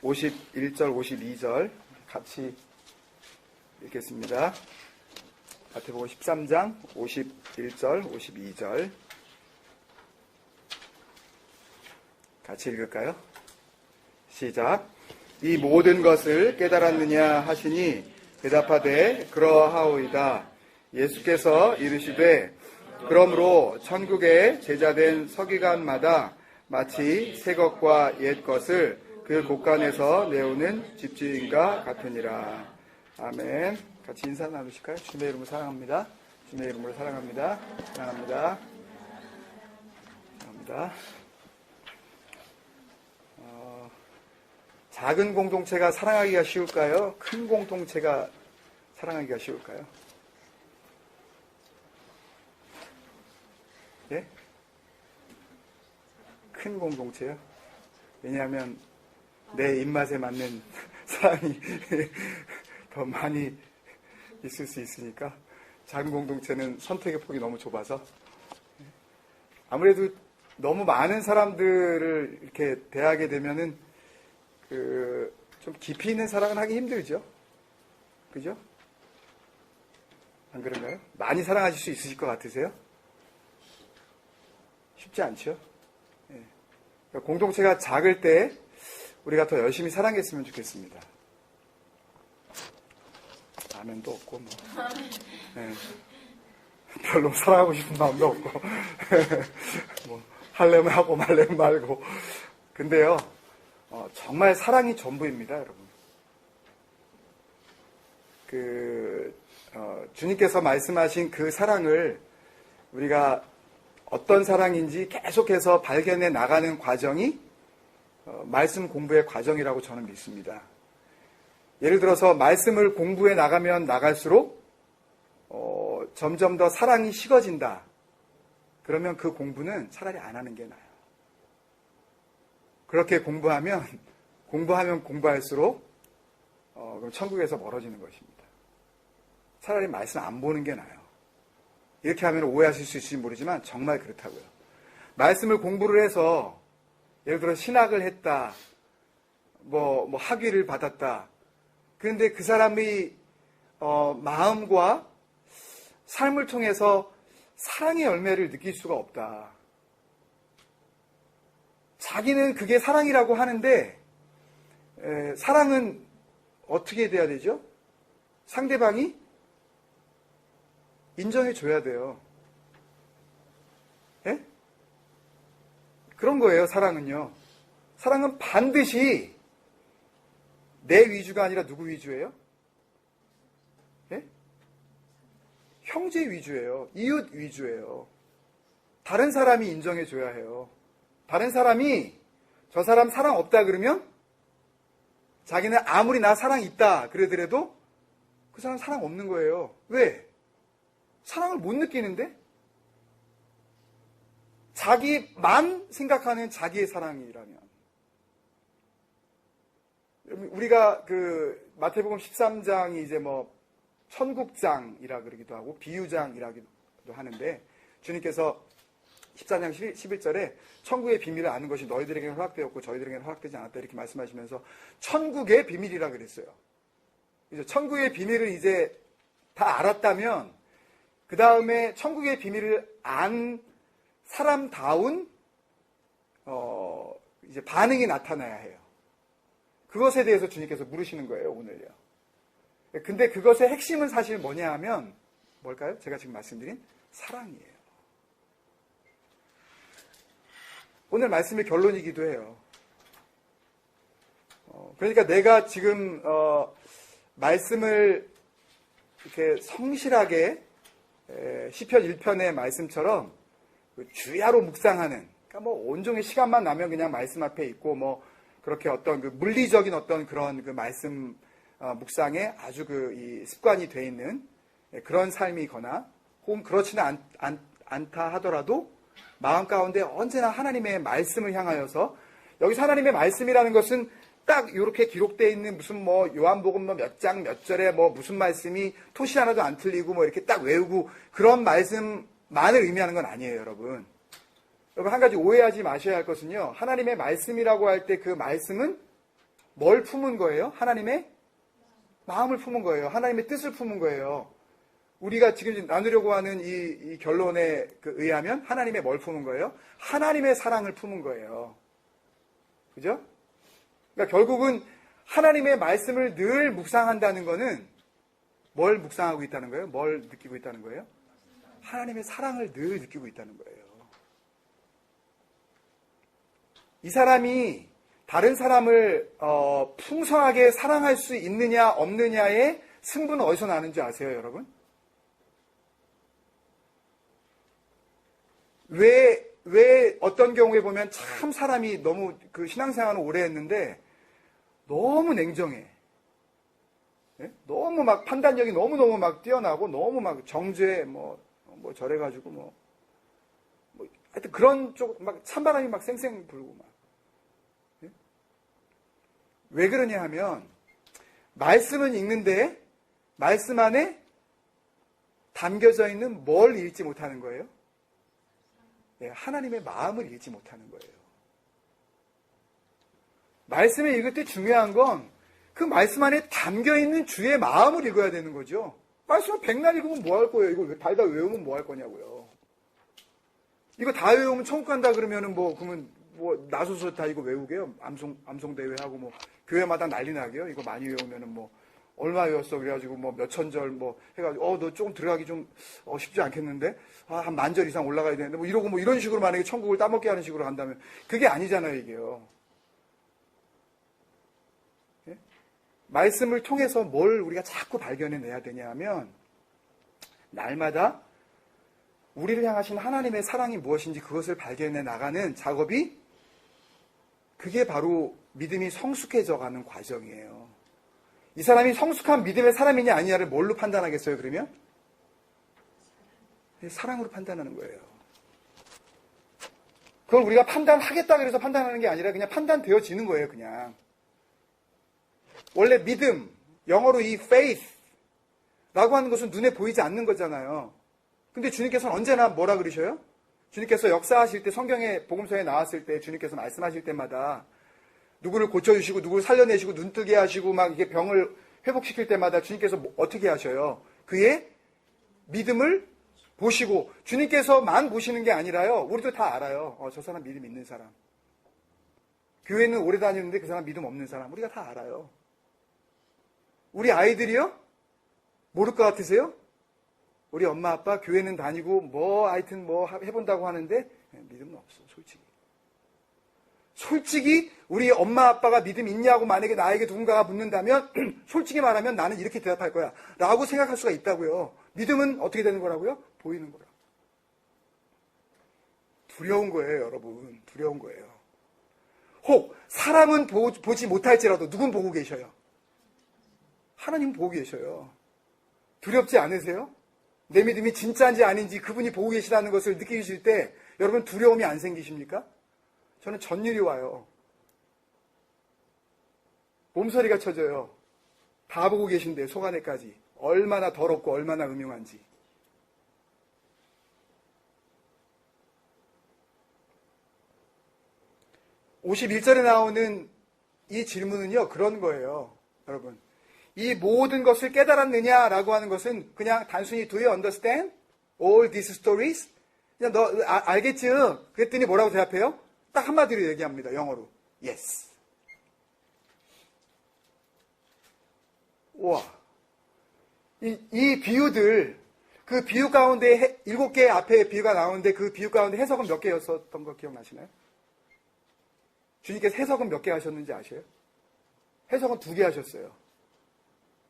51절, 52절 같이 읽겠습니다. 마태복음 13장 51절, 52절 같이 읽을까요? 시작. 이 모든 것을 깨달았느냐 하시니 대답하되 그러하오이다. 예수께서 이르시되 그러므로 천국에 제자된 서기관마다 마치 새 것과 옛 것을 그 곳간에서 내오는 집주인과 같으니라. 아멘. 같이 인사 나누실까요? 주님의 이름으로 사랑합니다. 주님의 이름으로 사랑합니다. 사랑합니다. 사랑합니다. 작은 공동체가 사랑하기가 쉬울까요? 큰 공동체가 사랑하기가 쉬울까요? 예? 큰 공동체요? 왜냐하면 내 입맛에 맞는 사랑이 더 많이 있을 수 있으니까. 작은 공동체는 선택의 폭이 너무 좁아서 아무래도 너무 많은 사람들을 이렇게 대하게 되면은 좀 깊이 있는 사랑은 하기 힘들죠. 그죠? 안 그런가요? 많이 사랑하실 수 있으실 것 같으세요? 쉽지 않죠. 예. 그러니까 공동체가 작을 때 우리가 더 열심히 사랑했으면 좋겠습니다. 라면도 없고 뭐. 예. 별로 사랑하고 싶은 마음도 없고 뭐 하려면 하고 말려면 말고. 근데요, 정말 사랑이 전부입니다, 여러분. 주님께서 말씀하신 그 사랑을 우리가 어떤 사랑인지 계속해서 발견해 나가는 과정이 말씀 공부의 과정이라고 저는 믿습니다. 예를 들어서 말씀을 공부해 나가면 나갈수록 점점 더 사랑이 식어진다. 그러면 그 공부는 차라리 안 하는 게 나아요. 그렇게 공부하면 공부할수록 그럼 천국에서 멀어지는 것입니다. 차라리 말씀 안 보는 게 나아요. 이렇게 하면 오해하실 수 있을지 모르지만 정말 그렇다고요. 말씀을 공부를 해서 예를 들어 신학을 했다, 뭐 학위를 받았다. 그런데 그 사람의 마음과 삶을 통해서 사랑의 열매를 느낄 수가 없다. 자기는 그게 사랑이라고 하는데 사랑은 어떻게 돼야 되죠? 상대방이 인정해 줘야 돼요. 예? 그런 거예요, 사랑은요. 사랑은 반드시 내 위주가 아니라 누구 위주예요? 예? 형제 위주예요. 이웃 위주예요. 다른 사람이 인정해 줘야 해요. 다른 사람이 저 사람 사랑 없다 그러면 자기는 아무리 나 사랑 있다 그러더라도 그 사람 사랑 없는 거예요. 왜? 사랑을 못 느끼는데? 자기만 생각하는 자기의 사랑이라면. 우리가 마태복음 13장이 이제 천국장이라 그러기도 하고 비유장이라기도 하는데, 주님께서 14장 11절에 천국의 비밀을 아는 것이 너희들에게는 허락되었고 저희들에게는 허락되지 않았다 이렇게 말씀하시면서 천국의 비밀이라 그랬어요. 이제 천국의 비밀을 이제 다 알았다면 그 다음에 천국의 비밀을 안 사람다운 이제 반응이 나타나야 해요. 그것에 대해서 주님께서 물으시는 거예요, 오늘요. 근데 그것의 핵심은 사실 뭐냐 하면 뭘까요? 제가 지금 말씀드린 사랑이에요. 오늘 말씀의 결론이기도 해요. 그러니까 내가 지금 말씀을 이렇게 성실하게 시편 1편의 말씀처럼 주야로 묵상하는, 그러니까 온종일 시간만 나면 그냥 말씀 앞에 있고 그렇게 어떤 물리적인 어떤 그런 말씀 묵상에 아주 이 습관이 돼 있는 그런 삶이거나 혹은 그렇지는 않다 하더라도 마음 가운데 언제나 하나님의 말씀을 향하여서, 여기서 하나님의 말씀이라는 것은 딱 이렇게 기록되어 있는 무슨 요한복음 몇 장 몇 절에 무슨 말씀이 토시 하나도 안 틀리고 이렇게 딱 외우고 그런 말씀만을 의미하는 건 아니에요, 여러분. 여러분, 한 가지 오해하지 마셔야 할 것은요, 하나님의 말씀이라고 할 때 그 말씀은 뭘 품은 거예요? 하나님의 마음을 품은 거예요. 하나님의 뜻을 품은 거예요. 우리가 지금 나누려고 하는 이 결론에 의하면 하나님의 뭘 품은 거예요? 하나님의 사랑을 품은 거예요. 그죠? 그러니까 결국은 하나님의 말씀을 늘 묵상한다는 거는 뭘 묵상하고 있다는 거예요? 뭘 느끼고 있다는 거예요? 하나님의 사랑을 늘 느끼고 있다는 거예요. 이 사람이 다른 사람을 풍성하게 사랑할 수 있느냐 없느냐의 승부는 어디서 나는지 아세요, 여러분? 왜 어떤 경우에 보면 참 사람이 너무 그 신앙생활을 오래 했는데 너무 냉정해. 예? 너무 막 판단력이 너무너무 막 뛰어나고 너무 막 정죄 뭐 저래가지고 하여튼 그런 쪽 막 찬바람이 막 쌩쌩 불고 막. 예? 왜 그러냐 하면 말씀은 읽는데 말씀 안에 담겨져 있는 뭘 읽지 못하는 거예요? 예, 하나님의 마음을 읽지 못하는 거예요. 말씀을 읽을 때 중요한 건 그 말씀 안에 담겨있는 주의 마음을 읽어야 되는 거죠. 말씀을 백날 읽으면 뭐 할 거예요? 이거 달다 외우면 뭐 할 거냐고요. 이거 다 외우면 천국 간다 그러면은 그러면 나서서 다 이거 외우게요? 암송대회하고 교회마다 난리 나게요? 이거 많이 외우면은 얼마 외웠어? 그래가지고 몇천 절 해가지고 너 조금 들어가기 좀 쉽지 않겠는데? 한 10,000절 이상 올라가야 되는데 이러고 이런 식으로 만약에 천국을 따먹게 하는 식으로 한다면 그게 아니잖아요, 이게요. 예? 말씀을 통해서 뭘 우리가 자꾸 발견해내야 되냐 하면 날마다 우리를 향하신 하나님의 사랑이 무엇인지 그것을 발견해 나가는 작업이 그게 바로 믿음이 성숙해져가는 과정이에요. 이 사람이 성숙한 믿음의 사람이냐 아니냐를 뭘로 판단하겠어요, 그러면? 사랑으로 판단하는 거예요. 그걸 우리가 판단하겠다 그래서 판단하는 게 아니라 그냥 판단되어지는 거예요, 그냥. 원래 믿음, 영어로 이 faith라고 하는 것은 눈에 보이지 않는 거잖아요. 근데 주님께서는 언제나 뭐라 그러셔요? 주님께서 역사하실 때 성경에 복음서에 나왔을 때 주님께서 말씀하실 때마다 누구를 고쳐주시고 누구를 살려내시고 눈뜨게 하시고 막 이게 병을 회복시킬 때마다 주님께서 어떻게 하셔요? 그의 믿음을 보시고 주님께서만 보시는 게 아니라요. 우리도 다 알아요. 저 사람 믿음 있는 사람. 교회는 오래 다녔는데 그 사람 믿음 없는 사람. 우리가 다 알아요. 우리 아이들이요? 모를 것 같으세요? 우리 엄마 아빠 교회는 다니고 하여튼 해본다고 하는데 믿음은 없어, 솔직히. 솔직히 우리 엄마 아빠가 믿음 있냐고 만약에 나에게 누군가가 묻는다면 솔직히 말하면 나는 이렇게 대답할 거야 라고 생각할 수가 있다고요. 믿음은 어떻게 되는 거라고요? 보이는 거라. 두려운 거예요, 여러분. 두려운 거예요. 혹 사람은 보지 못할지라도 누군 보고 계셔요? 하나님은 보고 계셔요. 두렵지 않으세요? 내 믿음이 진짜인지 아닌지 그분이 보고 계시다는 것을 느끼실 때 여러분 두려움이 안 생기십니까? 저는 전율이 와요. 몸서리가 쳐져요. 다 보고 계신데 속안에까지 얼마나 더럽고 얼마나 음흉한지. (51절에) 나오는 이 질문은요 그런 거예요. 여러분, 이 모든 것을 깨달았느냐라고 하는 것은 그냥 단순히 Do you understand all these stories? 그냥 너 알겠지? 그랬더니 뭐라고 대답해요? 딱 한마디로 얘기합니다. 영어로. Yes. 우와. 이 비유들, 그 비유 가운데 7개 앞에 비유가 나오는데 그 비유 가운데 해석은 몇 개였었던 거 기억나시나요? 주님께서 해석은 몇 개 하셨는지 아세요? 해석은 2개 하셨어요.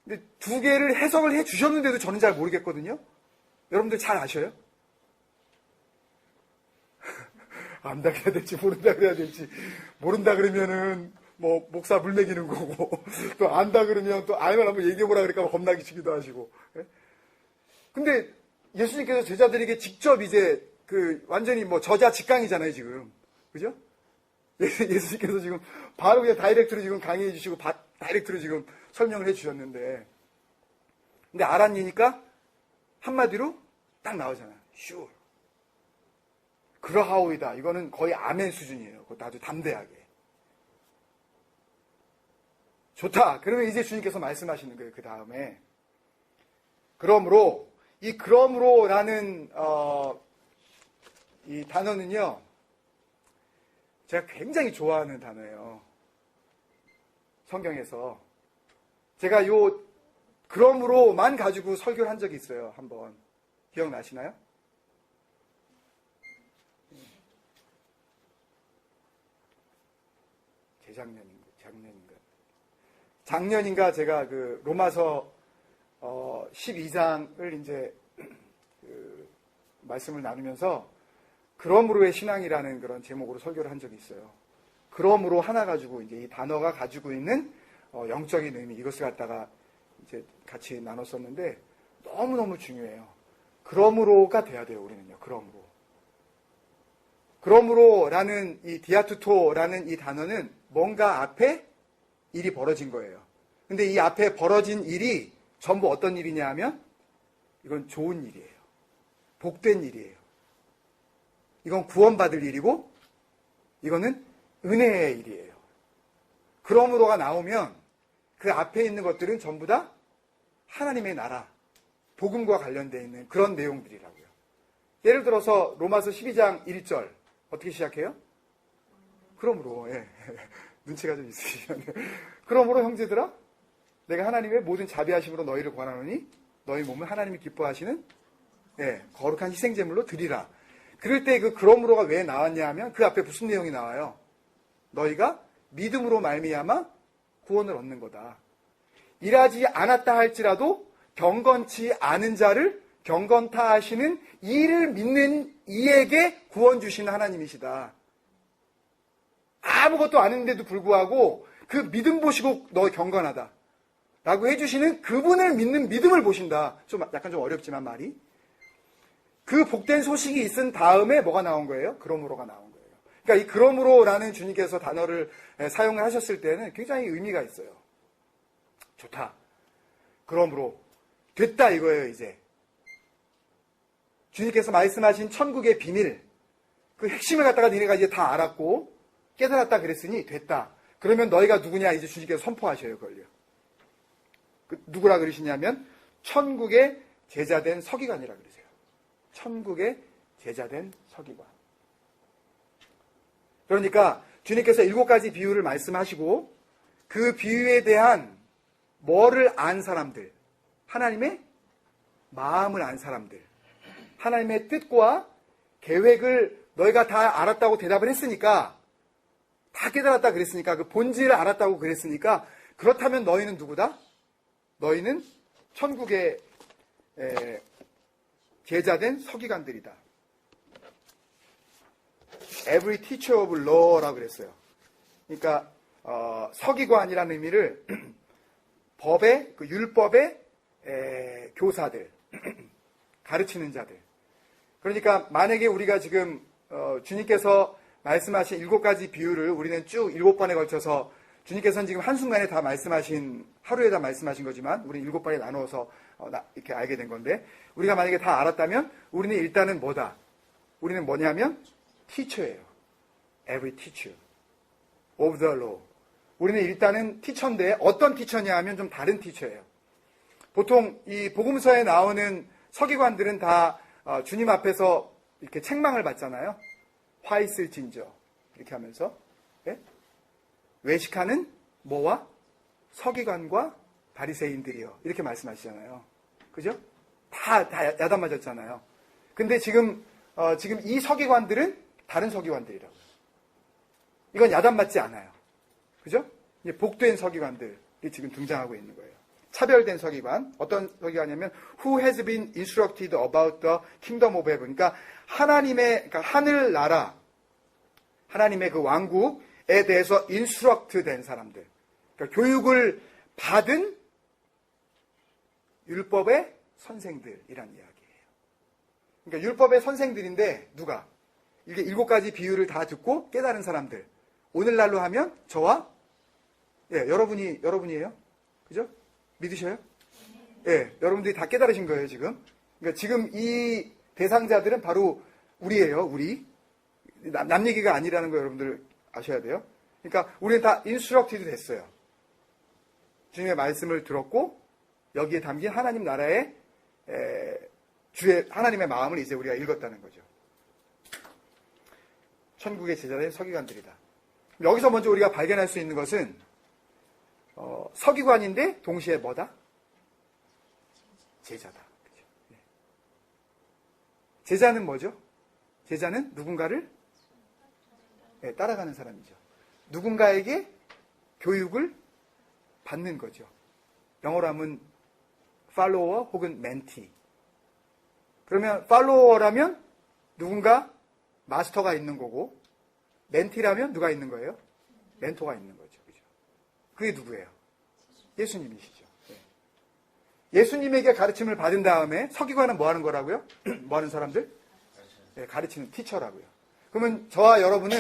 근데 2개를 해석을 해 주셨는데도 저는 잘 모르겠거든요. 여러분들 잘 아셔요? 안다 그래야 될지 모른다 그래야 될지. 모른다 그러면은 목사 물 먹이는 거고 또 안다 그러면 또 알면 한번 얘기해보라 그러니까 겁나기시기도 하시고. 근데 예수님께서 제자들에게 직접 이제 완전히 저자 직강이잖아요 지금. 그죠? 예수님께서 지금 바로 그냥 다이렉트로 지금 강의해 주시고 다이렉트로 지금 설명을 해 주셨는데, 근데 알았니까 한마디로 딱 나오잖아요. sure. 그러하오이다. 이거는 거의 아멘 수준이에요. 그것도 아주 담대하게. 좋다. 그러면 이제 주님께서 말씀하시는 거예요. 그 다음에. 그러므로, 이 그러므로라는, 이 단어는요, 제가 굉장히 좋아하는 단어예요. 성경에서. 제가 요, 그러므로만 가지고 설교를 한 적이 있어요. 한번. 기억나시나요? 작년인가 제가 그 로마서 12장을 이제 그 말씀을 나누면서 그러므로의 신앙이라는 그런 제목으로 설교를 한 적이 있어요. 그러므로 하나 가지고 이제 이 단어가 가지고 있는 영적인 의미 이것을 갖다가 이제 같이 나눴었는데 너무너무 중요해요. 그러므로가 돼야 돼요, 우리는요. 그러므로라는 이 디아투토라는 이 단어는 뭔가 앞에 일이 벌어진 거예요. 근데 이 앞에 벌어진 일이 전부 어떤 일이냐 하면 이건 좋은 일이에요. 복된 일이에요. 이건 구원받을 일이고 이거는 은혜의 일이에요. 그러므로가 나오면 그 앞에 있는 것들은 전부 다 하나님의 나라, 복음과 관련되어 있는 그런 내용들이라고요. 예를 들어서 로마서 12장 1절 어떻게 시작해요? 그러므로 눈치가 좀 있으시네. 그러므로 형제들아 내가 하나님의 모든 자비하심으로 너희를 권하노니 너희 몸은 하나님이 기뻐하시는 거룩한 희생제물로 드리라. 그럴 때 그 그러므로가 왜 나왔냐 하면 그 앞에 무슨 내용이 나와요? 너희가 믿음으로 말미암아 구원을 얻는 거다. 일하지 않았다 할지라도 경건치 않은 자를 경건타 하시는 이를 믿는 이에게 구원 주시는 하나님이시다. 아무것도 안 했는데도 불구하고 그 믿음 보시고 너 경건하다 라고 해주시는 그분을 믿는 믿음을 보신다. 약간 좀 어렵지만 말이. 그 복된 소식이 있은 다음에 뭐가 나온 거예요? 그러므로가 나온 거예요. 그러니까 이 그러므로라는 주님께서 단어를 사용을 하셨을 때는 굉장히 의미가 있어요. 좋다. 그러므로 됐다 이거예요. 이제 주님께서 말씀하신 천국의 비밀, 그 핵심을 갖다가 니네가 이제 다 알았고 깨달았다 그랬으니 됐다. 그러면 너희가 누구냐 이제 주님께서 선포하셔요. 그걸요. 누구라 그러시냐면 천국의 제자된 서기관이라 그러세요. 천국의 제자된 서기관. 그러니까 주님께서 7가지 비유를 말씀하시고 그 비유에 대한 뭐를 안 사람들, 하나님의 마음을 안 사람들, 하나님의 뜻과 계획을 너희가 다 알았다고 대답을 했으니까, 다 깨달았다 그랬으니까, 그 본질을 알았다고 그랬으니까, 그렇다면 너희는 누구다? 너희는 천국의 제자된 서기관들이다. Every teacher of law라고 그랬어요. 그러니까 서기관이라는 의미를 법의, 그 율법의 교사들, 가르치는 자들. 그러니까 만약에 우리가 지금 주님께서 말씀하신 7가지 비유를 우리는 쭉 7번에 걸쳐서 주님께서는 지금 한순간에 다 말씀하신, 하루에 다 말씀하신 거지만 우리는 7번에 나누어서 이렇게 알게 된 건데, 우리가 만약에 다 알았다면 우리는 일단은 뭐다? 우리는 뭐냐면 teacher예요. Every teacher of the law. 우리는 일단은 티처인데 어떤 티처냐 하면 좀 다른 티처예요. 보통 이 복음서에 나오는 서기관들은 다 주님 앞에서 이렇게 책망을 받잖아요. 화 있을진저 이렇게 하면서 외식하는 뭐와? 서기관과 바리새인들이요. 이렇게 말씀하시잖아요. 그죠? 다 야단 맞았잖아요. 근데 지금 이 서기관들은 다른 서기관들이라고요. 이건 야단 맞지 않아요. 그죠? 이제 복된 서기관들이 지금 등장하고 있는 거예요. 차별된 서기관. 어떤 서기관이냐면 Who has been instructed about the kingdom of heaven. 그러니까 그러니까 하늘나라, 하나님의 그 왕국에 대해서 인스트럭트 된 사람들. 그러니까 교육을 받은 율법의 선생들이란 이야기예요. 그러니까 율법의 선생들인데 누가? 이게 7가지 비유를 다 듣고 깨달은 사람들. 오늘날로 하면 저와 여러분이에요. 그죠? 믿으셔요? 여러분들이 다 깨달으신 거예요, 지금. 그러니까 지금 이 대상자들은 바로 우리예요, 우리. 남 얘기가 아니라는 거 여러분들 아셔야 돼요. 그러니까 우리는 다 인스트럭티드 됐어요. 주님의 말씀을 들었고 여기에 담긴 하나님 나라의 주의 하나님의 마음을 이제 우리가 읽었다는 거죠. 천국의 제자들의 서기관들이다. 여기서 먼저 우리가 발견할 수 있는 것은 서기관인데 동시에 뭐다? 제자다. 그렇죠? 제자는 뭐죠? 제자는 누군가를 따라가는 사람이죠. 누군가에게 교육을 받는 거죠. 영어로 하면 팔로워 혹은 멘티. 그러면 팔로워라면 누군가 마스터가 있는 거고 멘티라면 누가 있는 거예요? 멘토가 있는 거죠. 그죠? 그게 누구예요? 예수님이시죠. 예수님에게 가르침을 받은 다음에 서기관은 뭐 하는 거라고요? 뭐 하는 사람들? 가르치는 티처라고요. 그러면 저와 여러분은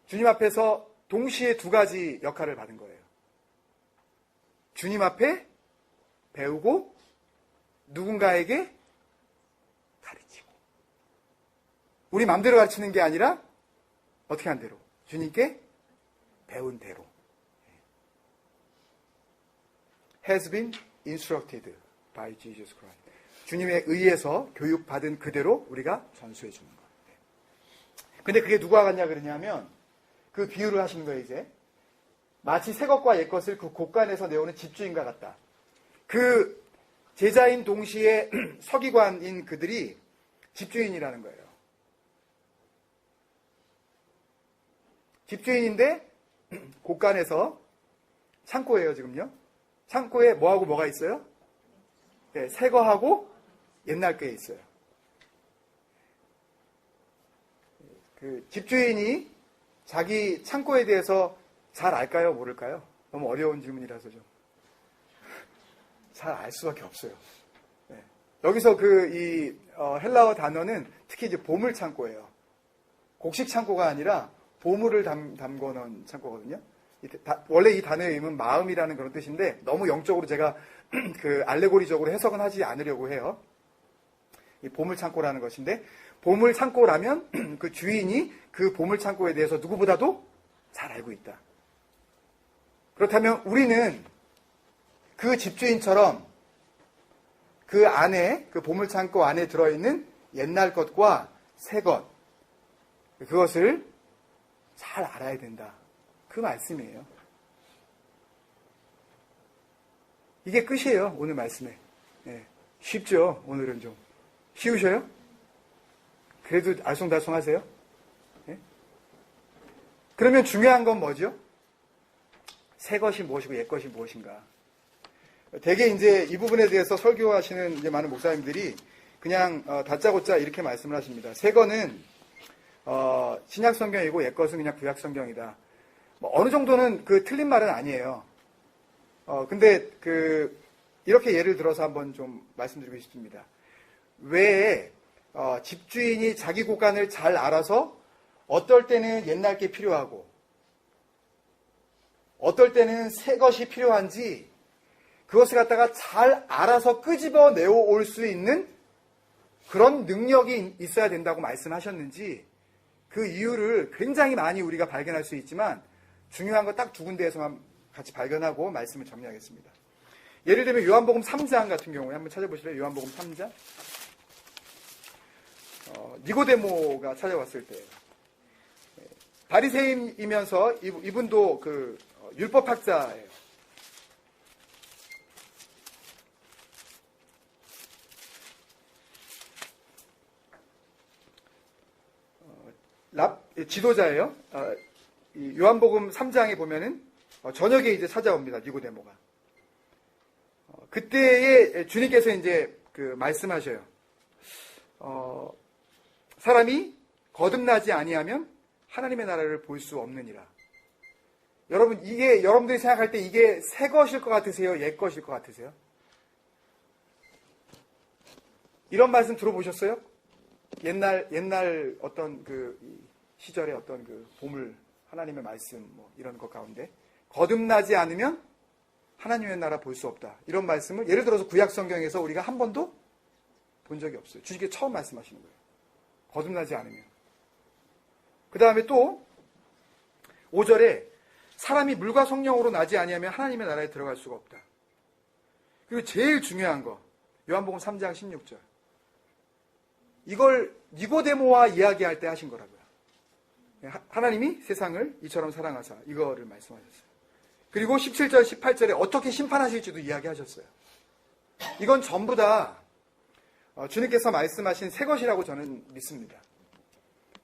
주님 앞에서 동시에 두 가지 역할을 받은 거예요. 주님 앞에 배우고 누군가에게 가르치고. 우리 마음대로 가르치는 게 아니라 어떻게 한 대로? 주님께 배운 대로. has been instructed by Jesus Christ. 주님에 의해서 교육받은 그대로 우리가 전수해 주는 거예요. 근데 그게 누구와 같냐 그러냐면 그 비유를 하시는 거예요, 이제. 마치 새 것과 옛 것을 그 곳간에서 내오는 집주인과 같다. 그 제자인 동시에 서기관인 그들이 집주인이라는 거예요. 집주인인데 곳간에서 창고예요, 지금요. 창고에 뭐하고 뭐가 있어요? 네, 새 거하고 옛날 게 있어요. 그 집주인이 자기 창고에 대해서 잘 알까요? 모를까요? 너무 어려운 질문이라서 좀. 잘 알 수밖에 없어요. 네. 여기서 헬라어 단어는 특히 이제 보물 창고예요. 곡식 창고가 아니라 보물을 담궈 놓은 창고거든요. 원래 이 단어의 의미는 마음이라는 그런 뜻인데 너무 영적으로 제가 그 알레고리적으로 해석은 하지 않으려고 해요. 이 보물 창고라는 것인데 보물 창고라면 그 주인이 그 보물 창고에 대해서 누구보다도 잘 알고 있다. 그렇다면 우리는 그 집주인처럼 그 안에 그 보물 창고 안에 들어있는 옛날 것과 새 것 그것을 잘 알아야 된다. 그 말씀이에요. 이게 끝이에요. 오늘 말씀에. 네. 쉽죠? 오늘은 좀. 쉬우셔요? 그래도 알쏭달쏭하세요? 네? 그러면 중요한 건 뭐죠? 새 것이 무엇이고 옛 것이 무엇인가. 되게 이제 이 부분에 대해서 설교하시는 이제 많은 목사님들이 그냥 다짜고짜 이렇게 말씀을 하십니다. 새 거는 신약 성경이고 옛 것은 그냥 구약 성경이다. 뭐 어느 정도는 그 틀린 말은 아니에요. 근데 이렇게 예를 들어서 한번 좀 말씀드리고 싶습니다. 왜 집주인이 자기 곳간을 잘 알아서 어떨 때는 옛날 게 필요하고 어떨 때는 새 것이 필요한지 그것을 갖다가 잘 알아서 끄집어 내올 수 있는 그런 능력이 있어야 된다고 말씀하셨는지 그 이유를 굉장히 많이 우리가 발견할 수 있지만 중요한 거 딱 두 군데에서만 같이 발견하고 말씀을 정리하겠습니다. 예를 들면 요한복음 3장 같은 경우에 한번 찾아보실래요? 요한복음 3장. 니고데모가 찾아왔을 때 바리새인이면서 이분도 율법학자예요. 지도자예요. 요한복음 3장에 보면은 저녁에 이제 찾아옵니다. 니고데모가. 그때에 주님께서 이제 말씀하셔요. 사람이 거듭나지 아니하면 하나님의 나라를 볼 수 없느니라. 여러분, 이게 여러분들이 생각할 때 이게 새 것일 것 같으세요? 옛 것일 것 같으세요? 이런 말씀 들어보셨어요? 옛날 어떤 시절의 어떤 보물, 하나님의 말씀, 이런 것 가운데. 거듭나지 않으면 하나님의 나라 볼 수 없다. 이런 말씀을 예를 들어서 구약 성경에서 우리가 한 번도 본 적이 없어요. 주님께서 처음 말씀하시는 거예요. 거듭나지 않으면. 그 다음에 또 5절에 사람이 물과 성령으로 나지 아니하면 하나님의 나라에 들어갈 수가 없다. 그리고 제일 중요한 거, 요한복음 3장 16절. 이걸 니고데모와 이야기할 때 하신 거라고요. 하나님이 세상을 이처럼 사랑하사, 이거를 말씀하셨어요. 그리고 17절, 18절에 어떻게 심판하실지도 이야기하셨어요. 이건 전부 다 주님께서 말씀하신 새 것이라고 저는 믿습니다.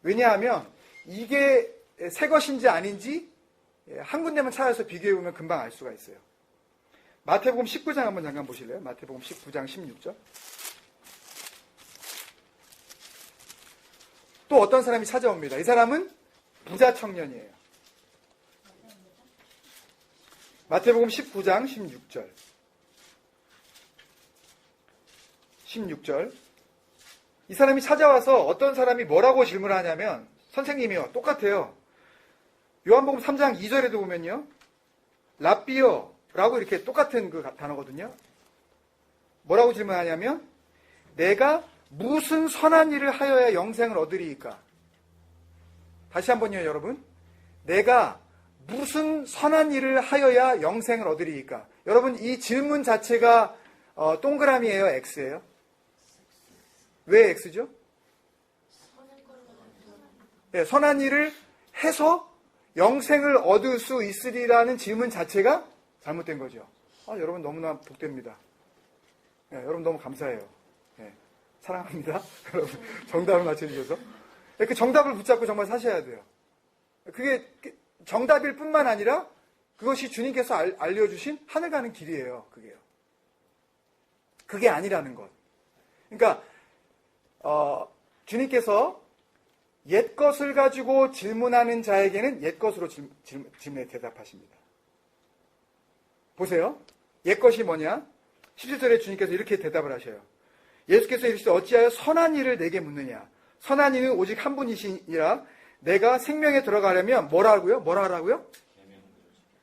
왜냐하면 이게 새 것인지 아닌지 한 군데만 찾아서 비교해보면 금방 알 수가 있어요. 마태복음 19장 한번 잠깐 보실래요? 마태복음 19장 16절. 또 어떤 사람이 찾아옵니다. 이 사람은 부자 청년이에요. 마태복음 19장 16절. 16절. 이 사람이 찾아와서 어떤 사람이 뭐라고 질문을 하냐면, 선생님이요, 똑같아요. 요한복음 3장 2절에도 보면요, 랍비요 라고 이렇게 똑같은 그 단어거든요. 뭐라고 질문하냐면, 내가 무슨 선한 일을 하여야 영생을 얻으리이까? 다시 한번요, 여러분. 내가 무슨 선한 일을 하여야 영생을 얻으리이까? 여러분, 이 질문 자체가 동그라미예요, X예요? 왜 X죠? 네, 선한 일을 해서 영생을 얻을 수 있으리라는 질문 자체가 잘못된 거죠. 여러분 너무나 복됩니다. 네, 여러분 너무 감사해요. 네, 사랑합니다. 여러분 정답을 맞춰주셔서. 네, 그 정답을 붙잡고 정말 사셔야 돼요. 그게 정답일 뿐만 아니라 그것이 주님께서 알려주신 하늘 가는 길이에요. 그게요. 그게 아니라는 것. 그러니까 주님께서 옛 것을 가지고 질문하는 자에게는 옛 것으로 질문에 대답하십니다. 보세요. 옛 것이 뭐냐? 17절에 주님께서 이렇게 대답을 하셔요. 예수께서 이르시되 어찌하여 선한 일을 내게 묻느냐? 선한 이는 오직 한 분이시니라. 내가 생명에 들어가려면 뭐라 하라고요?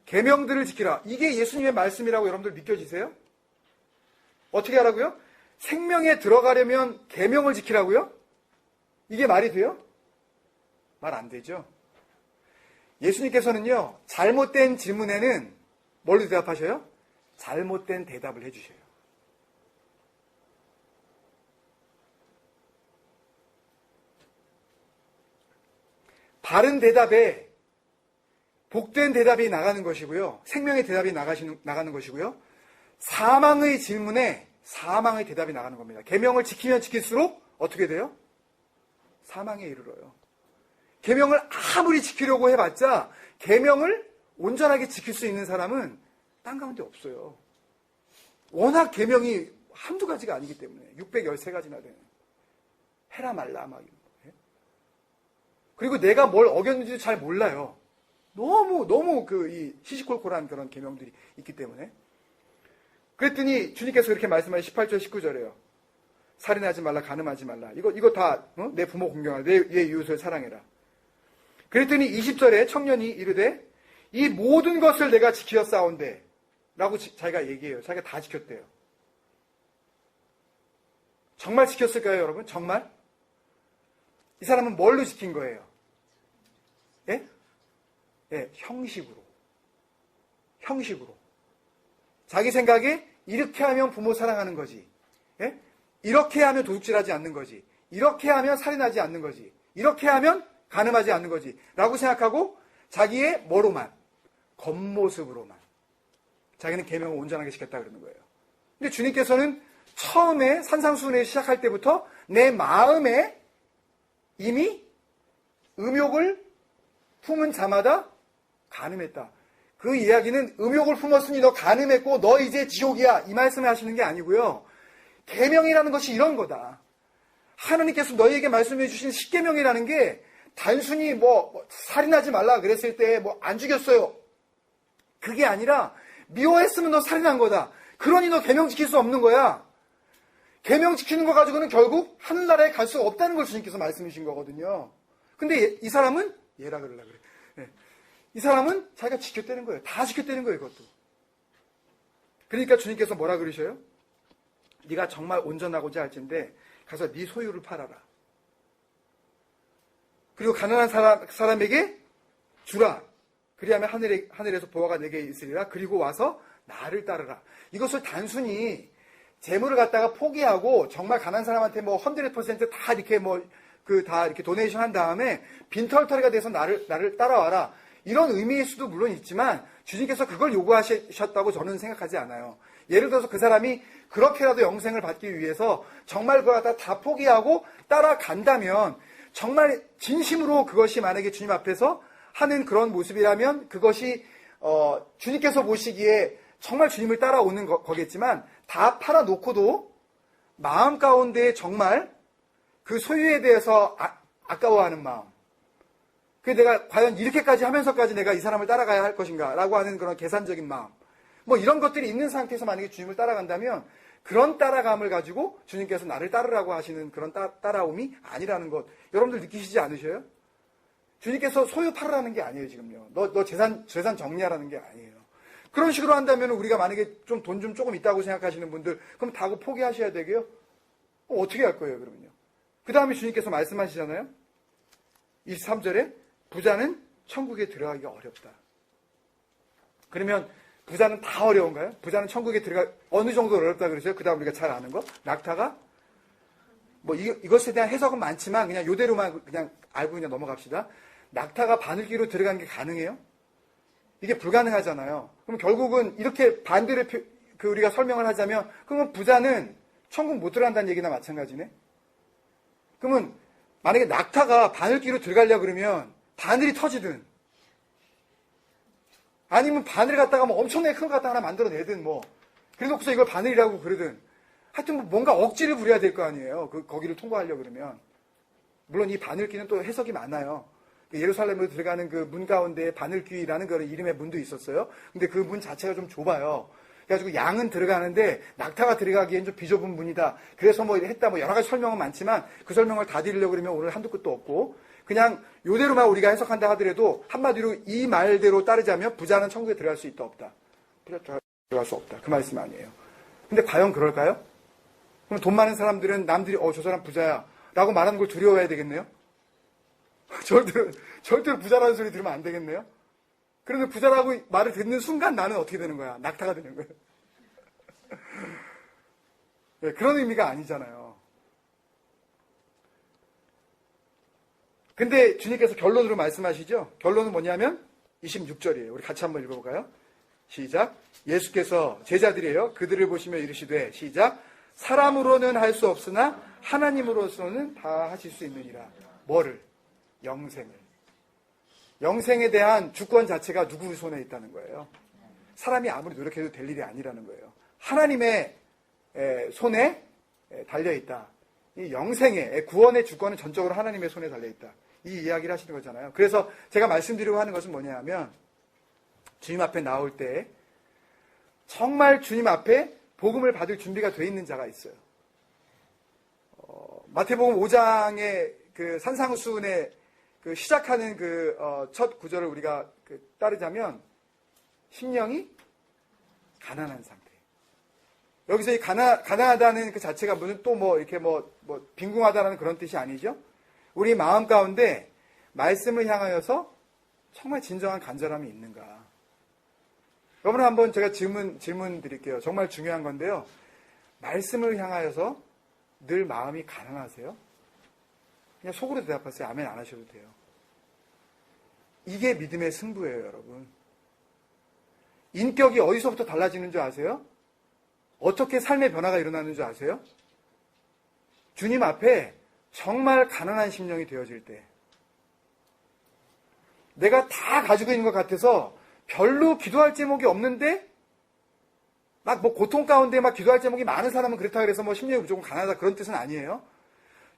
계명들을 지키라. 이게 예수님의 말씀이라고 여러분들 믿겨지세요? 어떻게 하라고요? 생명에 들어가려면 계명을 지키라고요? 이게 말이 돼요? 말 안 되죠. 예수님께서는요, 잘못된 질문에는 뭘로 대답하셔요? 잘못된 대답을 해주셔요. 바른 대답에 복된 대답이 나가는 것이고요. 생명의 대답이 나가는 것이고요. 사망의 질문에 사망의 대답이 나가는 겁니다. 계명을 지키면 지킬수록 어떻게 돼요? 사망에 이르러요. 계명을 아무리 지키려고 해봤자 계명을 온전하게 지킬 수 있는 사람은 땅 가운데 없어요. 워낙 계명이 한두 가지가 아니기 때문에 613가지나 되는 해라 말라 막. 그리고 내가 뭘 어겼는지도 잘 몰라요. 너무 이 시시콜콜한 그런 계명들이 있기 때문에. 그랬더니 주님께서 이렇게 말씀하신 18절 19절에요. 살인하지 말라, 간음하지 말라. 이거 다 내 부모 공경하라, 내 이웃을 사랑해라. 그랬더니 20절에 청년이 이르되 이 모든 것을 내가 지키었사온데 라고 자기가 얘기해요. 자기가 다 지켰대요. 정말 지켰을까요, 여러분? 정말? 이 사람은 뭘로 지킨 거예요? 예? 예, 형식으로. 자기 생각에 이렇게 하면 부모 사랑하는 거지. 예? 이렇게 하면 도둑질하지 않는 거지. 이렇게 하면 살인하지 않는 거지. 이렇게 하면 간음하지 않는 거지. 라고 생각하고 자기의 뭐로만? 겉모습으로만. 자기는 계명을 온전하게 지켰다 그러는 거예요. 근데 주님께서는 처음에 산상수훈회 시작할 때부터 내 마음에 이미 음욕을 품은 자마다 간음했다. 그 이야기는 음욕을 품었으니 너 간음했고 너 이제 지옥이야. 이 말씀을 하시는 게 아니고요. 계명이라는 것이 이런 거다. 하나님께서 너희에게 말씀해 주신 십계명이라는 게 단순히 살인하지 말라 그랬을 때 안 죽였어요. 그게 아니라 미워했으면 너 살인한 거다. 그러니 너 계명 지킬 수 없는 거야. 계명 지키는 거 가지고는 결국 하늘나라에 갈 수 없다는 걸 주님께서 말씀하신 거거든요. 근데 이 사람은 얘라 그러려 그래. 네. 이 사람은 자기가 지켰다는 거예요. 다 지켰다는 거예요, 이것도. 그러니까 주님께서 뭐라 그러셔요? 네가 정말 온전하고자 할진데 가서 네 소유를 팔아라. 그리고 가난한 사람에게 주라. 그리하면 하늘에서 보화가 내게 있으리라. 그리고 와서 나를 따르라. 이것을 단순히 재물을 갖다가 포기하고 정말 가난한 사람한테 뭐 100%다 이렇게 다 이렇게 도네이션 한 다음에 빈털터리가 돼서 나를 따라와라. 이런 의미일 수도 물론 있지만 주님께서 그걸 요구하셨다고 저는 생각하지 않아요. 예를 들어서 그 사람이 그렇게라도 영생을 받기 위해서 정말 그걸 갖다 다 포기하고 따라간다면 정말 진심으로 그것이 만약에 주님 앞에서 하는 그런 모습이라면 그것이 주님께서 보시기에 정말 주님을 따라오는 거겠지만 다 팔아놓고도 마음 가운데 정말 그 소유에 대해서 아까워하는 마음. 내가 과연 이렇게까지 하면서까지 내가 이 사람을 따라가야 할 것인가 라고 하는 그런 계산적인 마음. 뭐 이런 것들이 있는 상태에서 만약에 주님을 따라간다면 그런 따라감을 가지고 주님께서 나를 따르라고 하시는 그런 따라옴이 아니라는 것. 여러분들 느끼시지 않으셔요? 주님께서 소유 팔으라는 게 아니에요, 지금요. 너 재산 정리하라는 게 아니에요. 그런 식으로 한다면 우리가 만약에 좀 돈 좀 조금 있다고 생각하시는 분들, 그럼 다 그거 포기하셔야 되게요? 어떻게 할 거예요, 그러면요? 그 다음에 주님께서 말씀하시잖아요. 23절에 부자는 천국에 들어가기가 어렵다. 그러면 부자는 다 어려운가요? 부자는 천국에 어느 정도 어렵다 그러세요? 그 다음 우리가 잘 아는 거? 낙타가? 뭐 이것에 대한 해석은 많지만 그냥 요대로만 그냥 알고 그냥 넘어갑시다. 낙타가 바늘귀로 들어가는 게 가능해요? 이게 불가능하잖아요. 그럼 결국은 이렇게 반대로 우리가 설명을 하자면 그러면 부자는 천국 못 들어간다는 얘기나 마찬가지네. 그러면 만약에 낙타가 바늘귀로 들어가려고 그러면 바늘이 터지든 아니면 바늘 갖다가 뭐 엄청나게 큰 거 갖다 하나 만들어내든 뭐 그래놓고서 이걸 바늘이라고 그러든 하여튼 뭐 뭔가 억지를 부려야 될 거 아니에요. 거기를 통과하려고 그러면. 물론 이 바늘귀는 또 해석이 많아요. 예루살렘으로 들어가는 그 문 가운데 바늘귀라는 그런 이름의 문도 있었어요. 근데 그 문 자체가 좀 좁아요. 그래가지고 양은 들어가는데 낙타가 들어가기엔 좀 비좁은 문이다. 그래서 뭐 했다 뭐 여러 가지 설명은 많지만 그 설명을 다 드리려고 그러면 오늘 한두 끝도 없고 그냥 요대로만 우리가 해석한다 하더라도 한마디로 이 말대로 따르자면 부자는 천국에 들어갈 수 있다 없다. 부자 들어갈 수 없다. 그 말씀 아니에요. 근데 과연 그럴까요? 그럼 돈 많은 사람들은 남들이 저 사람 부자야 라고 말하는 걸 두려워해야 되겠네요? 절대로 부자라는 소리 들으면 안 되겠네요? 그런데 부자라고 말을 듣는 순간 나는 어떻게 되는 거야? 낙타가 되는 거예요. 네, 그런 의미가 아니잖아요. 근데 주님께서 결론으로 말씀하시죠? 결론은 뭐냐면 26절이에요. 우리 같이 한번 읽어볼까요? 시작. 예수께서 제자들이에요. 그들을 보시며 이르시되 시작. 사람으로는 할 수 없으나 하나님으로서는 다 하실 수 있느니라. 뭐를? 영생을. 영생에 대한 주권 자체가 누구 손에 있다는 거예요. 사람이 아무리 노력해도 될 일이 아니라는 거예요. 하나님의 손에 달려있다. 이 영생의 구원의 주권은 전적으로 하나님의 손에 달려있다. 이 이야기를 하시는 거잖아요. 그래서 제가 말씀드리려고 하는 것은 뭐냐면 주님 앞에 나올 때 정말 주님 앞에 복음을 받을 준비가 되어 있는 자가 있어요. 마태복음 5장의 그 산상수훈의 그 시작하는 그 첫 구절을 우리가 따르자면 심령이 가난한 상태. 여기서 이 가난하다는 그 자체가 무슨 또 뭐 이렇게 뭐 빈궁하다라는 그런 뜻이 아니죠. 우리 마음 가운데 말씀을 향하여서 정말 진정한 간절함이 있는가. 여러분 한번 제가 질문 드릴게요. 정말 중요한 건데요. 말씀을 향하여서 늘 마음이 가난하세요? 그냥 속으로 대답하세요. 아멘 안 하셔도 돼요. 이게 믿음의 승부예요, 여러분. 인격이 어디서부터 달라지는 줄 아세요? 어떻게 삶의 변화가 일어나는 줄 아세요? 주님 앞에 정말 가난한 심령이 되어질 때 내가 다 가지고 있는 것 같아서 별로 기도할 제목이 없는데 막 뭐 고통 가운데 막 기도할 제목이 많은 사람은 그렇다 그래서 뭐 심령이 무조건 가난하다 그런 뜻은 아니에요.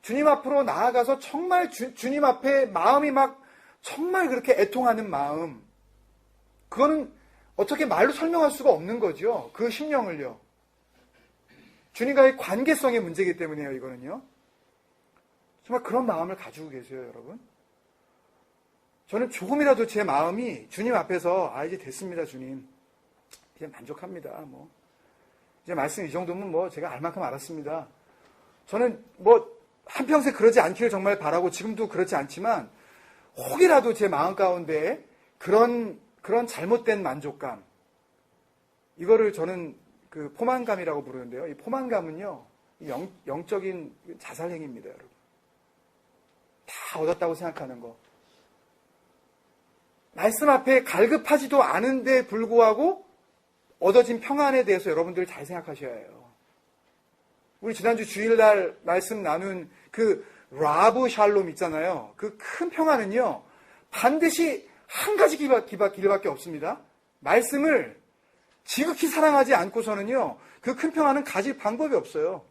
주님 앞으로 나아가서 정말 주님 앞에 마음이 막 정말 그렇게 애통하는 마음, 그거는 어떻게 말로 설명할 수가 없는 거죠. 그 심령을요. 주님과의 관계성의 문제이기 때문에요. 이거는요. 정말 그런 마음을 가지고 계세요, 여러분. 저는 조금이라도 제 마음이 주님 앞에서 이제 됐습니다, 주님. 이제 만족합니다. 뭐 이제 말씀 이 정도면 뭐 제가 알 만큼 알았습니다. 저는 뭐 한평생 그러지 않기를 정말 바라고 지금도 그렇지 않지만 혹이라도 제 마음 가운데 그런 그런 잘못된 만족감, 이거를 저는 그 포만감이라고 부르는데요. 이 포만감은요, 영적인 자살행위입니다, 여러분. 다 얻었다고 생각하는 거. 말씀 앞에 갈급하지도 않은데 불구하고 얻어진 평안에 대해서 여러분들 잘 생각하셔야 해요. 우리 지난주 주일날 말씀 나눈 그 라브 샬롬 있잖아요. 그 큰 평안은요, 반드시 한 가지 길밖에 없습니다. 말씀을 지극히 사랑하지 않고서는요, 그 큰 평안은 가질 방법이 없어요.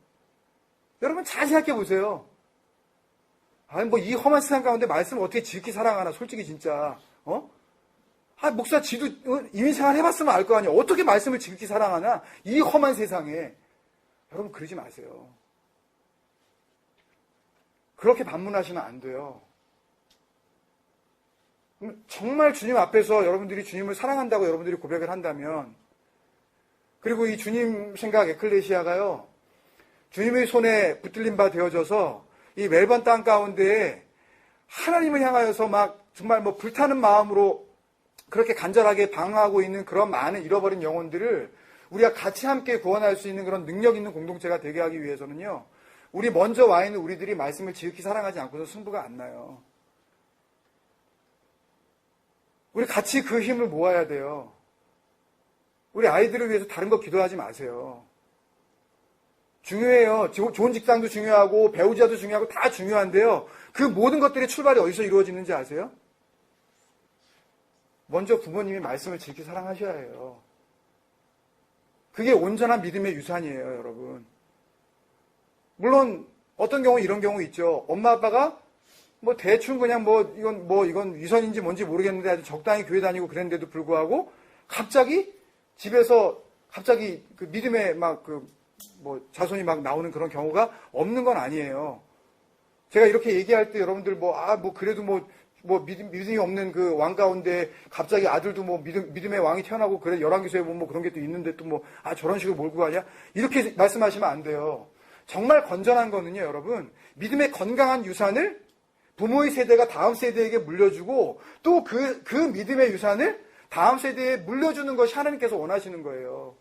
여러분 잘 생각해 보세요. 아니, 뭐 이 험한 세상 가운데 말씀을 어떻게 지극히 사랑하나, 솔직히 진짜, 목사 지도 이민생활 해봤으면 알 거 아니야. 어떻게 말씀을 지극히 사랑하나? 이 험한 세상에. 여러분 그러지 마세요. 그렇게 반문하시면 안 돼요. 정말 주님 앞에서 여러분들이 주님을 사랑한다고 여러분들이 고백을 한다면, 그리고 이 주님 생각 에클레시아가요, 주님의 손에 붙들린 바 되어져서 이 멜번 땅 가운데에 하나님을 향하여서 막 정말 뭐 불타는 마음으로 그렇게 간절하게 방황하고 있는 그런 많은 잃어버린 영혼들을 우리가 같이 함께 구원할 수 있는 그런 능력 있는 공동체가 되게 하기 위해서는요, 우리 먼저 와 있는 우리들이 말씀을 지극히 사랑하지 않고서 승부가 안 나요. 우리 같이 그 힘을 모아야 돼요. 우리 아이들을 위해서 다른 거 기도하지 마세요. 중요해요. 좋은 직장도 중요하고 배우자도 중요하고 다 중요한데요. 그 모든 것들의 출발이 어디서 이루어지는지 아세요? 먼저 부모님이 말씀을 지극히 사랑하셔야 해요. 그게 온전한 믿음의 유산이에요, 여러분. 물론 어떤 경우 이런 경우 있죠. 엄마 아빠가 뭐 대충 그냥 이건 위선인지 뭔지 모르겠는데 아주 적당히 교회 다니고 그랬는데도 불구하고 갑자기 집에서 갑자기 그 믿음의 자손이 막 나오는 그런 경우가 없는 건 아니에요. 제가 이렇게 얘기할 때 여러분들 그래도 믿음이 없는 그 왕 가운데 갑자기 아들도 믿음의 왕이 태어나고 그래, 열왕기서에 보면 그런 게 또 있는데 또 저런 식으로 몰고 가냐? 이렇게 말씀하시면 안 돼요. 정말 건전한 거는요, 여러분, 믿음의 건강한 유산을 부모의 세대가 다음 세대에게 물려주고 또 그 믿음의 유산을 다음 세대에 물려주는 것이 하나님께서 원하시는 거예요.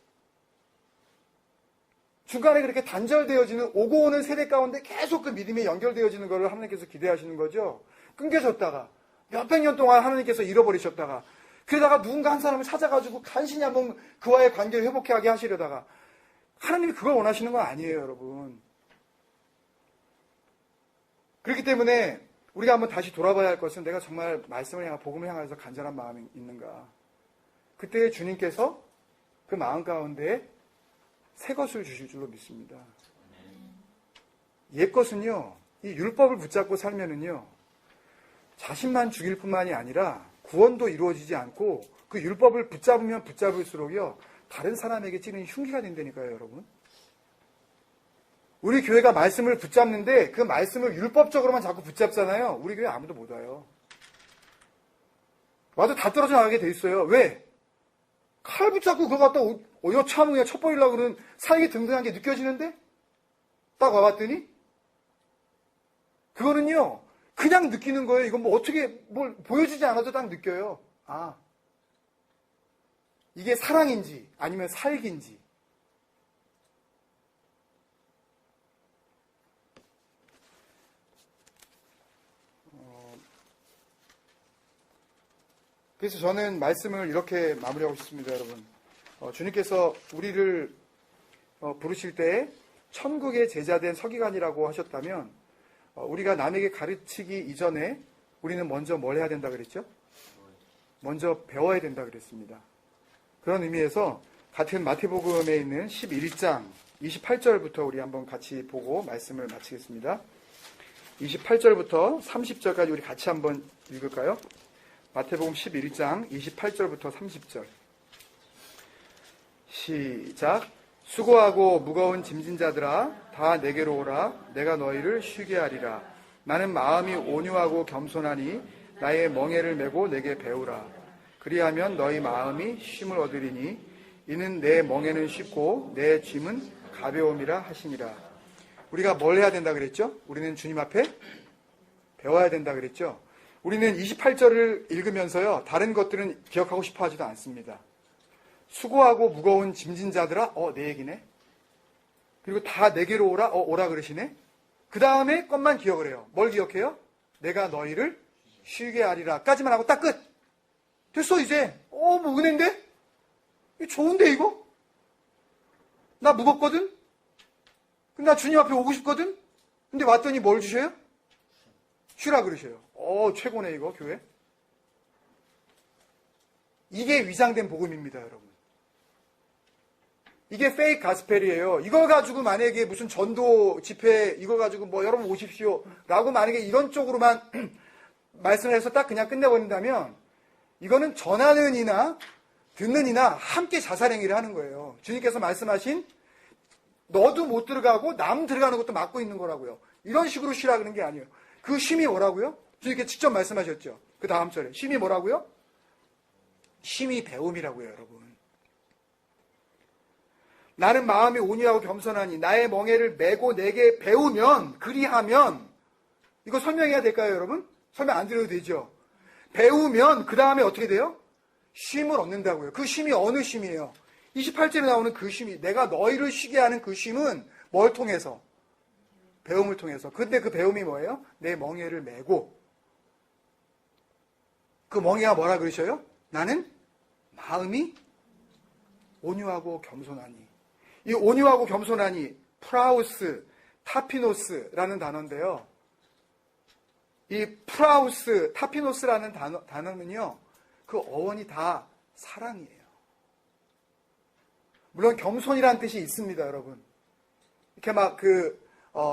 중간에 그렇게 단절되어지는 오고 오는 세대 가운데 계속 그 믿음이 연결되어지는 것을 하나님께서 기대하시는 거죠. 끊겨졌다가 몇백 년 동안 하나님께서 잃어버리셨다가 그러다가 누군가 한 사람을 찾아가지고 간신히 한번 그와의 관계를 회복하게 하시려다가 하나님이 그걸 원하시는 건 아니에요, 여러분. 그렇기 때문에 우리가 한번 다시 돌아봐야 할 것은 내가 정말 말씀을 향해 복음을 향해서 간절한 마음이 있는가. 그때 주님께서 그 마음 가운데 새 것을 주실 줄로 믿습니다. 옛 것은요, 이 율법을 붙잡고 살면은요, 자신만 죽일 뿐만이 아니라 구원도 이루어지지 않고 그 율법을 붙잡으면 붙잡을수록요, 다른 사람에게 찌는 흉기가 된다니까요, 여러분. 우리 교회가 말씀을 붙잡는데 그 말씀을 율법적으로만 자꾸 붙잡잖아요. 우리 교회 아무도 못 와요. 와도 다 떨어져 나가게 돼 있어요. 왜? 칼 붙잡고 그거 갖다 여차하면 그냥 첩보이려고 그러는 사익이 등등한 게 느껴지는데? 딱 와봤더니? 그거는요, 그냥 느끼는 거예요. 이건 어떻게 뭘 보여주지 않아도 딱 느껴요. 이게 사랑인지 아니면 살기인지. 그래서 저는 말씀을 이렇게 마무리하고 싶습니다, 여러분. 주님께서 우리를 부르실 때 천국의 제자된 서기관이라고 하셨다면 우리가 남에게 가르치기 이전에 우리는 먼저 뭘 해야 된다 그랬죠? 먼저 배워야 된다 그랬습니다. 그런 의미에서 같은 마태복음에 있는 11장 28절부터 우리 한번 같이 보고 말씀을 마치겠습니다. 28절부터 30절까지 우리 같이 한번 읽을까요? 마태복음 11장 28절부터 30절. 시작. 수고하고 무거운 짐진 자들아 다 내게로 오라. 내가 너희를 쉬게 하리라. 나는 마음이 온유하고 겸손하니 나의 멍에를 메고 내게 배우라. 그리하면 너희 마음이 쉼을 얻으리니 이는 내 멍에는 쉽고 내 짐은 가벼움이라 하시니라. 우리가 뭘 해야 된다 그랬죠? 우리는 주님 앞에 배워야 된다 그랬죠? 우리는 28절을 읽으면서요, 다른 것들은 기억하고 싶어 하지도 않습니다. 수고하고 무거운 짐진 자들아, 내 얘기네. 그리고 다 내게로 오라, 오라 그러시네. 그 다음에 것만 기억을 해요. 뭘 기억해요? 내가 너희를 쉬게 하리라 까지만 하고 딱 끝. 됐어 이제. 뭐 은혜인데? 이거 좋은데 이거? 나 무겁거든? 근데 나 주님 앞에 오고 싶거든? 근데 왔더니 뭘 주셔요? 쉬라 그러셔요. 최고네 이거 교회. 이게 위장된 복음입니다 여러분. 이게 페이크 가스펠이에요. 이거 가지고 만약에 무슨 전도 집회 이거 가지고 뭐 여러분 오십시오 라고 만약에 이런 쪽으로만 말씀을 해서 딱 그냥 끝내버린다면 이거는 전하는 이나 듣는 이나 함께 자살행위를 하는 거예요. 주님께서 말씀하신 너도 못 들어가고 남 들어가는 것도 막고 있는 거라고요. 이런 식으로 쉬라 그러는 게 아니에요. 그 쉼이 뭐라고요? 주님께서 직접 말씀하셨죠. 그 다음 절에 쉼이 뭐라고요? 쉼이 배움이라고요 여러분. 나는 마음이 온유하고 겸손하니 나의 멍에를 메고 내게 배우면 그리하면 이거 설명해야 될까요 여러분? 설명 안 드려도 되죠. 배우면 그 다음에 어떻게 돼요? 쉼을 얻는다고요. 그 쉼이 어느 쉼이에요? 28절에 나오는 그 쉼이 내가 너희를 쉬게 하는 그 쉼은 뭘 통해서? 배움을 통해서. 근데 그 배움이 뭐예요? 내 멍에를 메고 그 멍에가 뭐라 그러셔요? 나는 마음이 온유하고 겸손하니. 이 온유하고 겸손하니 프라우스, 타피노스라는 단어인데요. 이 프라우스, 타피노스라는 단어는요. 그 어원이 다 사랑이에요. 물론 겸손이라는 뜻이 있습니다, 여러분. 이렇게 막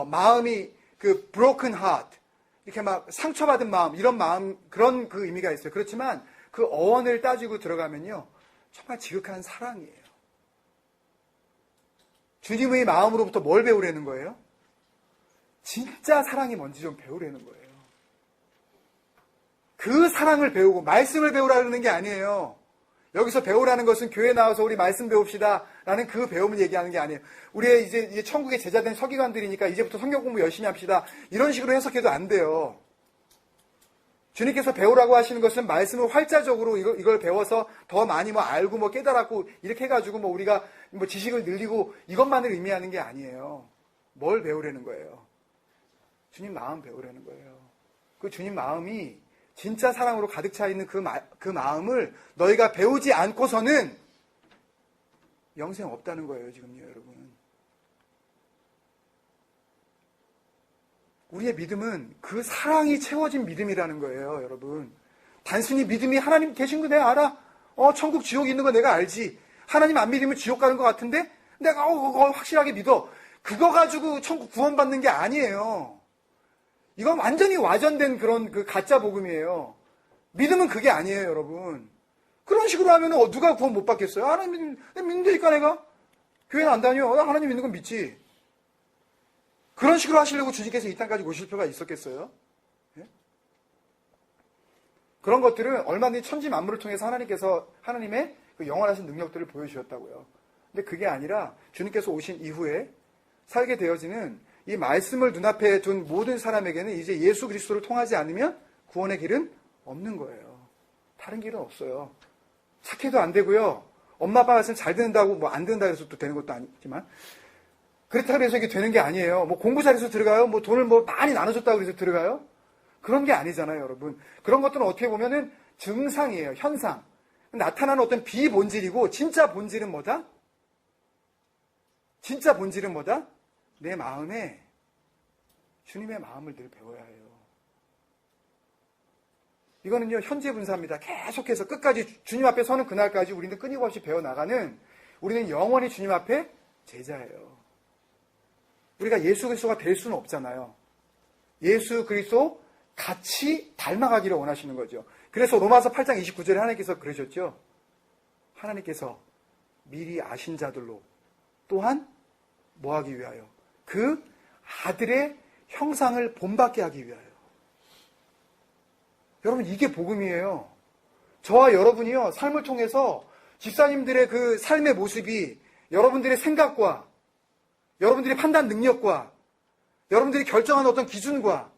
마음이 broken heart, 이렇게 막 상처받은 마음, 이런 마음, 그런 그 의미가 있어요. 그렇지만 그 어원을 따지고 들어가면요. 정말 지극한 사랑이에요. 주님의 마음으로부터 뭘 배우려는 거예요? 진짜 사랑이 뭔지 좀 배우려는 거예요. 그 사랑을 배우고 말씀을 배우라는 게 아니에요. 여기서 배우라는 것은 교회 나와서 우리 말씀 배웁시다 라는 그 배움을 얘기하는 게 아니에요. 우리의 이제 천국에 제자된 서기관들이니까 이제부터 성경 공부 열심히 합시다. 이런 식으로 해석해도 안 돼요. 주님께서 배우라고 하시는 것은 말씀을 활자적으로 이걸 배워서 더 많이 알고 깨달았고 이렇게 해가지고 우리가 지식을 늘리고 이것만을 의미하는 게 아니에요. 뭘 배우려는 거예요? 주님 마음 배우려는 거예요. 그 주님 마음이 진짜 사랑으로 가득 차 있는 그 마음을 너희가 배우지 않고서는 영생 없다는 거예요, 지금요, 여러분. 우리의 믿음은 그 사랑이 채워진 믿음이라는 거예요, 여러분. 단순히 믿음이 하나님 계신 거 내가 알아. 천국, 지옥 있는 거 내가 알지. 하나님 안 믿으면 지옥 가는 것 같은데 내가 그거 확실하게 믿어. 그거 가지고 천국 구원받는 게 아니에요. 이건 완전히 와전된 그런 가짜 복음이에요. 믿음은 그게 아니에요, 여러분. 그런 식으로 하면 누가 구원 못 받겠어요? 하나님 믿는다니까 내가. 교회는 안 다녀. 하나님 믿는 건 믿지. 그런 식으로 하시려고 주님께서 이 땅까지 오실 필요가 있었겠어요? 예? 그런 것들은 얼마든지 천지 만물을 통해서 하나님께서 하나님의 그 영원하신 능력들을 보여주셨다고요. 근데 그게 아니라 주님께서 오신 이후에 살게 되어지는 이 말씀을 눈앞에 둔 모든 사람에게는 이제 예수 그리스도를 통하지 않으면 구원의 길은 없는 거예요. 다른 길은 없어요. 착해도 안 되고요. 엄마 아빠가 잘 듣는다고 안 듣는다고 해서 또 되는 것도 아니지만 그렇다고 해서 이게 되는 게 아니에요. 공부 잘해서 들어가요? 돈을 많이 나눠줬다고 해서 들어가요? 그런 게 아니잖아요, 여러분. 그런 것들은 어떻게 보면은 증상이에요, 현상. 나타나는 어떤 비본질이고, 진짜 본질은 뭐다? 진짜 본질은 뭐다? 내 마음에 주님의 마음을 늘 배워야 해요. 이거는요, 현재 분사입니다. 계속해서 끝까지 주님 앞에 서는 그날까지 우리는 끊임없이 배워나가는, 우리는 영원히 주님 앞에 제자예요. 우리가 예수 그리스도가 될 수는 없잖아요. 예수 그리스도 같이 닮아가기를 원하시는 거죠. 그래서 로마서 8장 29절에 하나님께서 그러셨죠. 하나님께서 미리 아신 자들로 또한 뭐하기 위하여? 그 아들의 형상을 본받게 하기 위하여. 여러분, 이게 복음이에요. 저와 여러분이요, 삶을 통해서 집사님들의 그 삶의 모습이 여러분들의 생각과 여러분들의 판단 능력과 여러분들이 결정하는 어떤 기준과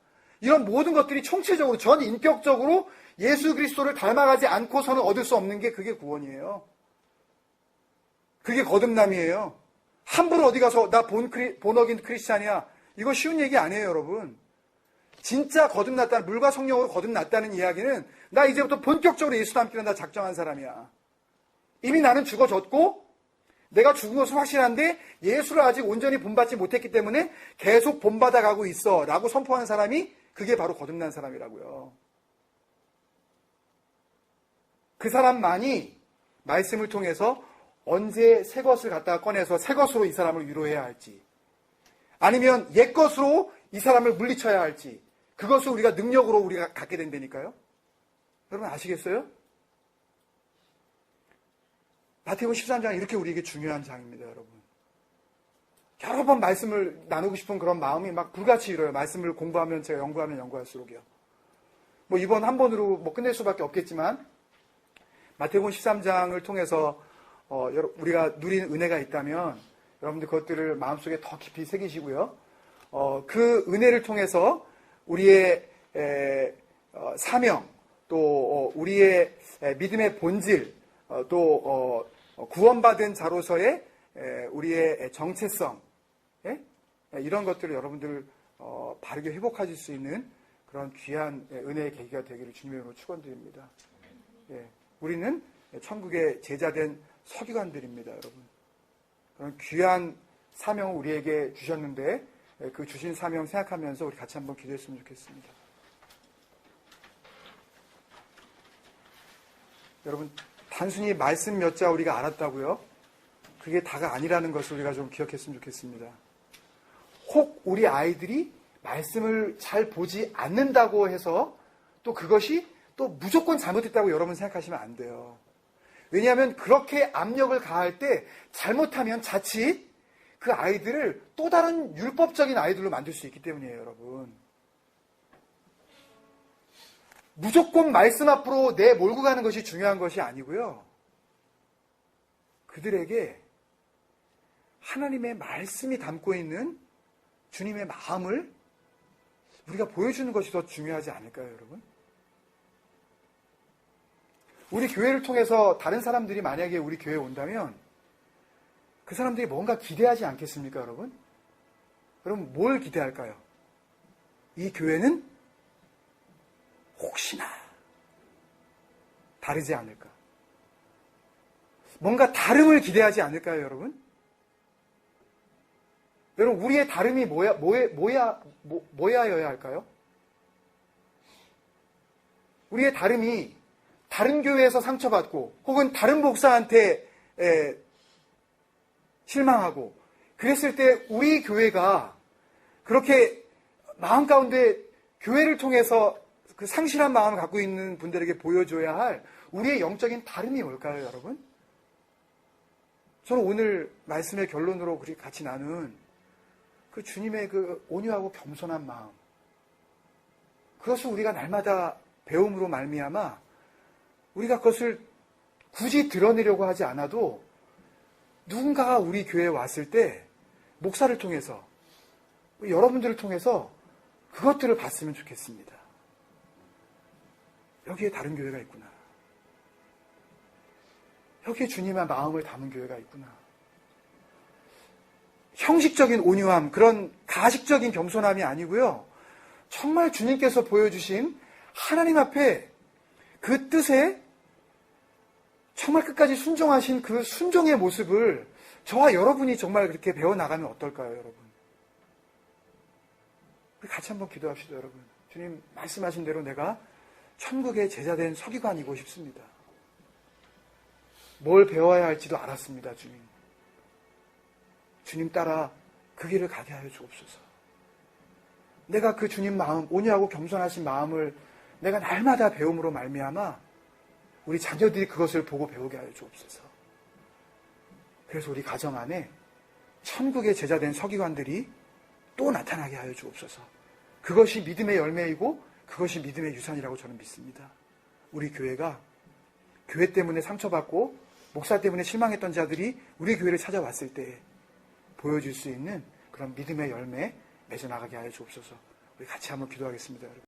이런 모든 것들이 총체적으로 전 인격적으로 예수 그리스도를 닮아가지 않고서는 얻을 수 없는 게 그게 구원이에요. 그게 거듭남이에요. 함부로 어디 가서 나 본어긴 크리스찬이야. 이거 쉬운 얘기 아니에요, 여러분. 진짜 거듭났다는, 물과 성령으로 거듭났다는 이야기는 나 이제부터 본격적으로 예수 닮기로 나 작정한 사람이야. 이미 나는 죽어졌고 내가 죽은 것은 확실한데 예수를 아직 온전히 본받지 못했기 때문에 계속 본받아 가고 있어 라고 선포하는 사람이 그게 바로 거듭난 사람이라고요. 그 사람만이 말씀을 통해서 언제 새 것을 갖다가 꺼내서 새 것으로 이 사람을 위로해야 할지, 아니면 옛 것으로 이 사람을 물리쳐야 할지, 그것을 우리가 능력으로 우리가 갖게 된다니까요. 여러분 아시겠어요? 마태복음 13장은 이렇게 우리에게 중요한 장입니다, 여러분. 여러 번 말씀을 나누고 싶은 그런 마음이 막 불같이 일어요. 말씀을 공부하면 제가 연구하면 연구할수록요. 뭐 이번 한 번으로 뭐 끝낼 수밖에 없겠지만 마태복음 13장을 통해서 우리가 누린 은혜가 있다면 여러분들 그것들을 마음속에 더 깊이 새기시고요. 그 은혜를 통해서 우리의 사명, 또 우리의 믿음의 본질, 또 구원받은 자로서의 우리의 정체성, 이런 것들을 여러분들 바르게 회복하실 수 있는 그런 귀한 은혜의 계기가 되기를 주님의 이름으로 축원드립니다. 우리는 천국의 제자된 서기관들입니다, 여러분. 그런 귀한 사명을 우리에게 주셨는데 그 주신 사명 생각하면서 우리 같이 한번 기도했으면 좋겠습니다. 여러분, 단순히 말씀 몇 자 우리가 알았다고요? 그게 다가 아니라는 것을 우리가 좀 기억했으면 좋겠습니다. 혹 우리 아이들이 말씀을 잘 보지 않는다고 해서 또 그것이 또 무조건 잘못됐다고 여러분 생각하시면 안 돼요. 왜냐하면 그렇게 압력을 가할 때 잘못하면 자칫 그 아이들을 또 다른 율법적인 아이들로 만들 수 있기 때문이에요, 여러분. 무조건 말씀 앞으로 내 몰고 가는 것이 중요한 것이 아니고요. 그들에게 하나님의 말씀이 담고 있는 주님의 마음을 우리가 보여주는 것이 더 중요하지 않을까요, 여러분? 우리 교회를 통해서 다른 사람들이 만약에 우리 교회에 온다면 그 사람들이 뭔가 기대하지 않겠습니까, 여러분? 그럼 뭘 기대할까요? 이 교회는 혹시나 다르지 않을까? 뭔가 다름을 기대하지 않을까요, 여러분? 여러분, 우리의 다름이 뭐야여야 할까요? 우리의 다름이 다른 교회에서 상처받고 혹은 다른 목사한테 실망하고 그랬을 때 우리 교회가 그렇게 마음 가운데 교회를 통해서 그 상실한 마음을 갖고 있는 분들에게 보여줘야 할 우리의 영적인 다름이 뭘까요, 여러분? 저는 오늘 말씀의 결론으로 우리 같이 나눈 그 주님의 그 온유하고 겸손한 마음, 그것을 우리가 날마다 배움으로 말미암아 우리가 그것을 굳이 드러내려고 하지 않아도 누군가가 우리 교회에 왔을 때 목사를 통해서 여러분들을 통해서 그것들을 봤으면 좋겠습니다. 여기에 다른 교회가 있구나. 여기에 주님의 마음을 담은 교회가 있구나. 형식적인 온유함, 그런 가식적인 겸손함이 아니고요. 정말 주님께서 보여주신 하나님 앞에 그 뜻에 정말 끝까지 순종하신 그 순종의 모습을 저와 여러분이 정말 그렇게 배워나가면 어떨까요, 여러분? 우리 같이 한번 기도합시다, 여러분. 주님 말씀하신 대로 내가 천국의 제자된 서기관이고 싶습니다. 뭘 배워야 할지도 알았습니다, 주님. 주님 따라 그 길을 가게 하여 주옵소서. 내가 그 주님 마음, 온유하고 겸손하신 마음을 내가 날마다 배움으로 말미암아 우리 자녀들이 그것을 보고 배우게 하여 주옵소서. 그래서 우리 가정 안에 천국의 제자된 서기관들이 또 나타나게 하여 주옵소서. 그것이 믿음의 열매이고 그것이 믿음의 유산이라고 저는 믿습니다. 우리 교회가 교회 때문에 상처받고 목사 때문에 실망했던 자들이 우리 교회를 찾아왔을 때 보여줄 수 있는 그런 믿음의 열매 맺어나가게 하여 주옵소서. 우리 같이 한번 기도하겠습니다, 여러분.